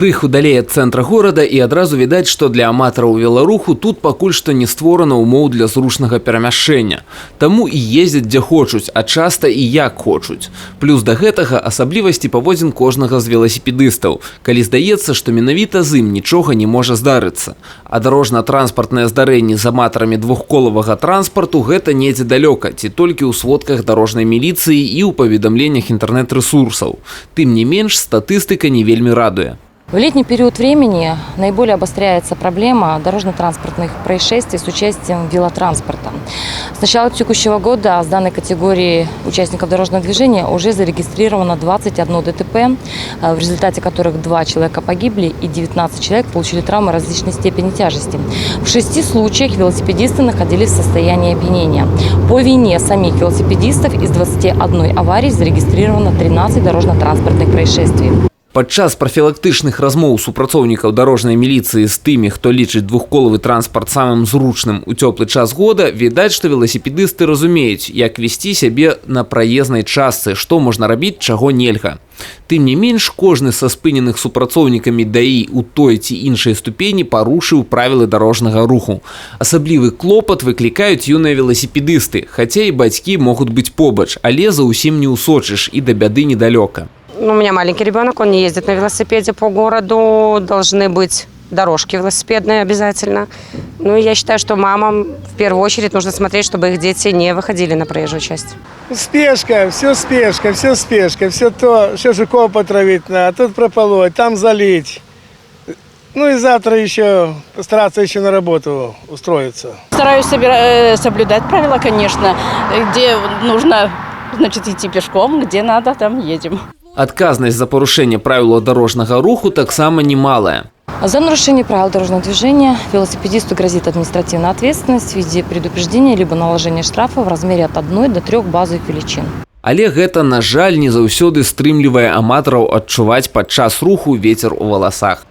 Крыху далей ад цэнтра горада і адразу відаць, што для аматараў веларуху тут пакуль што не створана ўмоў для зручнага перамяшчэння. Таму і ездзяць дзе хочуць, а часта і як хочуць. Плюс да гэтага асаблівасці паводзін кожнага з веласіпедыстаў, калі здаецца, што менавіта з ім нічога не можа здарыцца. А дарожна-транспартныя здарэнні з аматарамі двухколавага транспарту гэта недзе далёка, ці толькі ў сводках дарожнай міліцыі і ў паведамленнях інтэрнэт-рэсурсаў. Тым не менш, статыстыка не вельмі радуе. В летний период времени наиболее обостряется проблема дорожно-транспортных происшествий с участием велотранспорта. С начала текущего года с данной категории участников дорожного движения уже зарегистрировано 21 ДТП, в результате которых 2 человека погибли и 19 человек получили травмы различной степени тяжести. В 6 случаях велосипедисты находились в состоянии опьянения. По вине самих велосипедистов из 21 аварий зарегистрировано 13 дорожно-транспортных происшествий. Падчас прафілактычных размоў супрацоўнікаў дарожнай міліцыі з тымі, хто лічыць двухколавы транспарт самым зручным у цёплы час года, відаць, што веласіпедысты разумеюць, як весці сябе на праезнай частцы, што можна рабіць, чаго нельга. Тым не менш, кожны са спыненых супрацоўнікамі ДАІ у той ці іншай ступені парушыў правілы дарожнага руху. Асаблівы клопат выклікаюць юныя веласіпедысты, хаця і бацькі могуць быць побач, але за ўсім не ўсочыш і да бяды недалёка. У меня маленький ребенок, он не ездит на велосипеде по городу, должны быть дорожки велосипедные обязательно. Ну и я считаю, что мамам в первую очередь нужно смотреть, чтобы их дети не выходили на проезжую часть. Спешка, все то, все жуков потравить надо, а тут прополоть, там залить. Ну и завтра еще постараться еще на работу устроиться. Стараюсь соблюдать правила, конечно, где нужно, значит, идти пешком, где надо, там едем. Адказнасць за парушэнне правілаў дарожнага руху таксама немалая. За нарушение правил дорожного движения велосипедисту грозит административная ответственность в виде предупреждения либо наложения штрафа в размере от 1 до 3 базовых величин. Але гэта, на жаль, не заўсёды стрымлівае аматараў адчуваць падчас руху вецер у валасах.